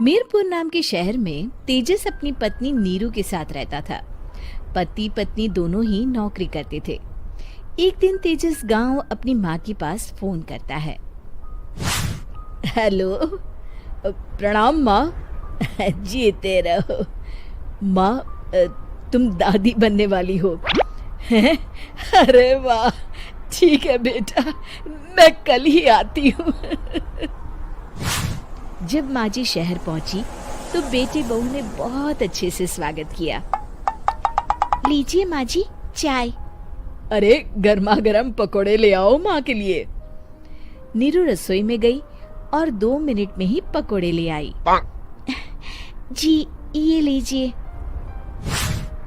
मीरपुर नाम के शहर में तेजस अपनी पत्नी नीरू के साथ रहता था। पति पत्नी दोनों ही नौकरी करते थे। एक दिन तेजस गांव अपनी माँ के पास फोन करता है। हेलो, प्रणाम माँ। जीते रहो माँ, तुम दादी बनने वाली हो हैं? अरे वाह, ठीक है बेटा, मैं कल ही आती हूँ। जब माँ जी शहर पहुंची तो बेटे बहू ने बहुत अच्छे से स्वागत किया। लीजिए माँ जी, चाय। अरे गर्मा गर्म पकोड़े ले आओ माँ के लिए। नीरू रसोई में गई और 2 मिनट में ही पकोड़े ले आई। जी ये लीजिए।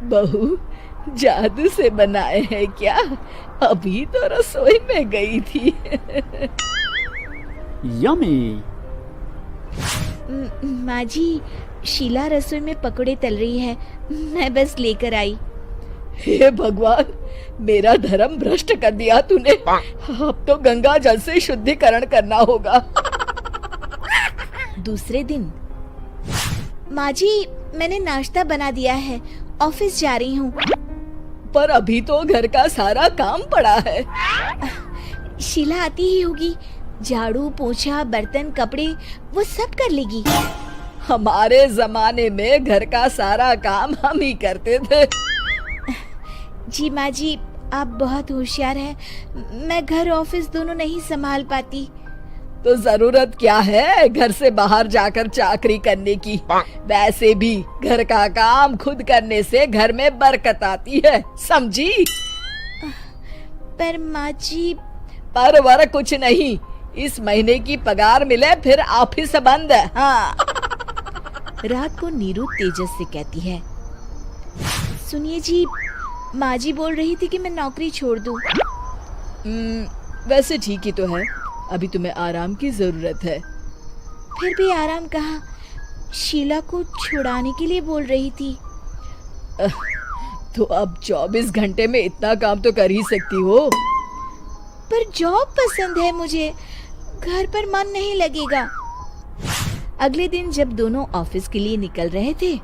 बहू, जादू से बनाए हैं क्या? अभी तो रसोई में गई थी। यम्मी। माँ जी, शीला रसोई में पकोड़े तल रही है, मैं बस लेकर आई। हे भगवान, मेरा धर्म भ्रष्ट कर दिया तूने। अब तो गंगा जल से शुद्धिकरण करना होगा। दूसरे दिन, माँ जी मैंने नाश्ता बना दिया है, ऑफिस जा रही हूँ। पर अभी तो घर का सारा काम पड़ा है। शीला आती ही होगी, झाड़ू पोछा बर्तन कपड़े वो सब कर लेगी। हमारे जमाने में घर का सारा काम हम ही करते थे। जी माँ जी, आप बहुत होशियार हैं, मैं घर ऑफिस दोनों नहीं संभाल पाती। तो जरूरत क्या है घर से बाहर जाकर चाकरी करने की? वैसे भी घर का काम खुद करने से घर में बरकत आती है, समझी? पर माँ जी। पर वर कुछ नहीं, इस महीने की पगार मिले फिर ऑफिस बंद। हाँ। रात को नीरू तेजस से कहती है, सुनिए जी, माँ जी बोल रही थी कि मैं नौकरी छोड़ दूं। वैसे ठीक ही तो है, अभी तुम्हें आराम की जरूरत है। फिर भी आराम कहाँ, शीला को छुड़ाने के लिए बोल रही थी। तो अब 24 घंटे में इतना काम तो कर ही सकती हो। पर जॉब पसंद है मुझे, घर पर मन नहीं लगेगा। अगले दिन जब दोनों ऑफिस के लिए निकल रहे थे,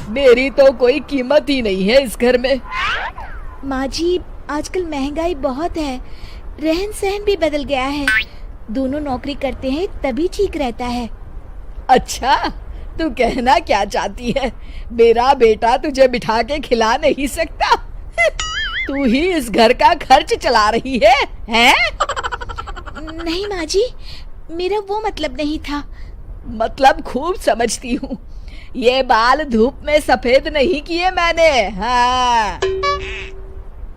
मेरी तो कोई कीमत ही नहीं है इस घर में। माँ जी, आजकल महंगाई बहुत है, रहन सहन भी बदल गया है, दोनों नौकरी करते हैं तभी ठीक रहता है। अच्छा, तू कहना क्या चाहती है? मेरा बेटा तुझे बिठा के खिला नहीं सकता? तू ही इस घर का खर्च चला रही है, हैं? नहीं माँ जी, मेरा वो मतलब नहीं था। मतलब खूब समझती हूँ, ये बाल धूप में सफेद नहीं किए मैंने। हाँ।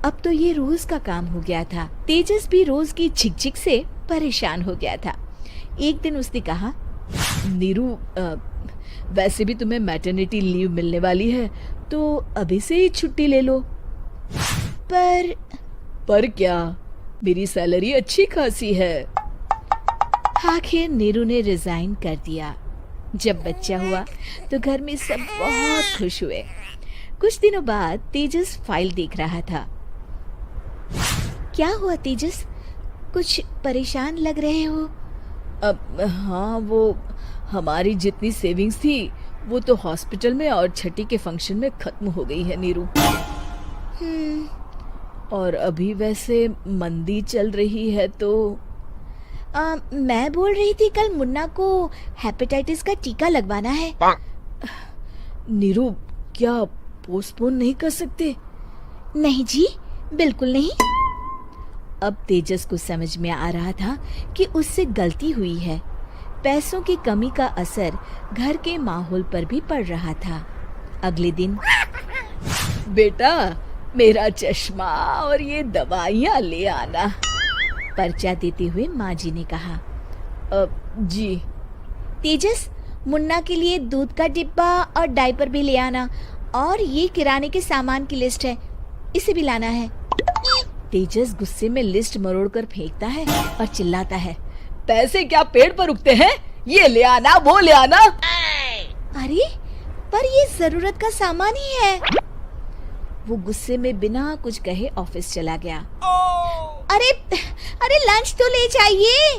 अब तो ये रोज का काम हो गया था। तेजस भी रोज की झिकझिक से परेशान हो गया था। एक दिन उसने कहा, नीरू, वैसे भी तुम्हें मैटरनिटी लीव मिलने वाली है, तो अभी से ही छुट्टी ले लो। पर क्या, मेरी सैलरी अच्छी खासी है। आखिर नीरू ने रिजाइन कर दिया। जब बच्चा हुआ तो घर में सब बहुत खुश हुए। कुछ दिनों बाद तेजस फाइल देख रहा था। क्या हुआ तेजस, कुछ परेशान लग रहे हो? हाँ, वो हमारी जितनी सेविंग्स थी वो तो हॉस्पिटल में और छठी के फंक्शन में खत्म हो गई है नीरू। और अभी वैसे मंदी चल रही है तो मैं बोल रही थी कल मुन्ना को हेपेटाइटिस का टीका लगवाना है। नीरू, क्या पोस्टपोन नहीं कर सकते? नहीं जी, बिल्कुल नहीं। अब तेजस को समझ में आ रहा था कि उससे गलती हुई है। पैसों की कमी का असर घर के माहौल पर भी पड़ रहा था। अगले दिन, बेटा मेरा चश्मा और ये दवाइयाँ ले आना, पर्चा देते हुए माँ जी ने कहा। जी। तेजस, मुन्ना के लिए दूध का डिब्बा और डायपर भी ले आना, और ये किराने के सामान की लिस्ट है, इसे भी लाना है। तेजस गुस्से में लिस्ट मरोड़कर फेंकता है और चिल्लाता है, पैसे क्या पेड़ पर उगते हैं? ये ले आना, वो ले आना। अरे पर ये जरूरत का सामान ही है। वो गुस्से में बिना कुछ कहे ऑफिस चला गया। अरे लंच तो ले जाइए।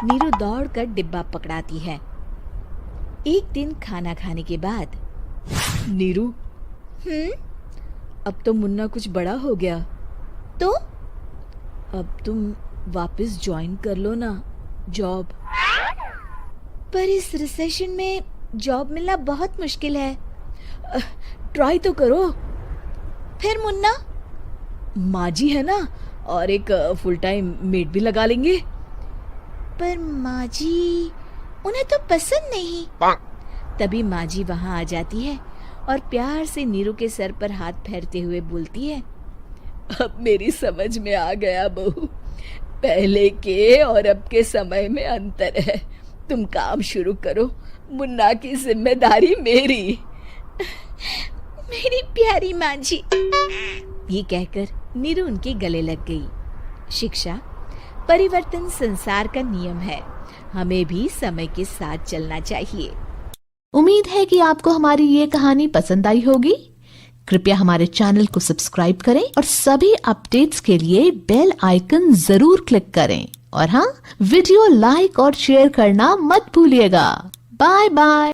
नीरू दौड़कर डिब्बा पकड़ाती है। एक दिन खाना खाने के बाद, नीरू, अब तो मुन्ना कुछ बड़ा हो गया, तो अब तुम वापस ज्वाइन कर लो ना जॉब। पर इस रिसेशन में जॉब मिलना बहुत मुश्किल है। ट्राई तो करो। फिर मुन्ना? माँ जी है ना, और एक फुल टाइम मेड भी लगा लेंगे। पर माँ जी, उन्हें तो पसंद नहीं। तभी माँ जी वहाँ आ जाती है और प्यार से नीरू के सर पर हाथ फेरते हुए बोलती है, अब मेरी समझ में आ गया बहू, पहले के और अब के समय में अंतर है। तुम काम शुरू करो, मुन्ना की जिम्मेदारी मेरी। मेरी प्यारी माँ जी। ये कहकर नीरू उनके गले लग गई। शिक्षा, परिवर्तन संसार का नियम है, हमें भी समय के साथ चलना चाहिए। उम्मीद है कि आपको हमारी ये कहानी पसंद आई होगी। कृपया हमारे चैनल को सब्सक्राइब करें और सभी अपडेट्स के लिए बेल आइकन जरूर क्लिक करें। और हाँ, वीडियो लाइक और शेयर करना मत भूलिएगा। Bye bye.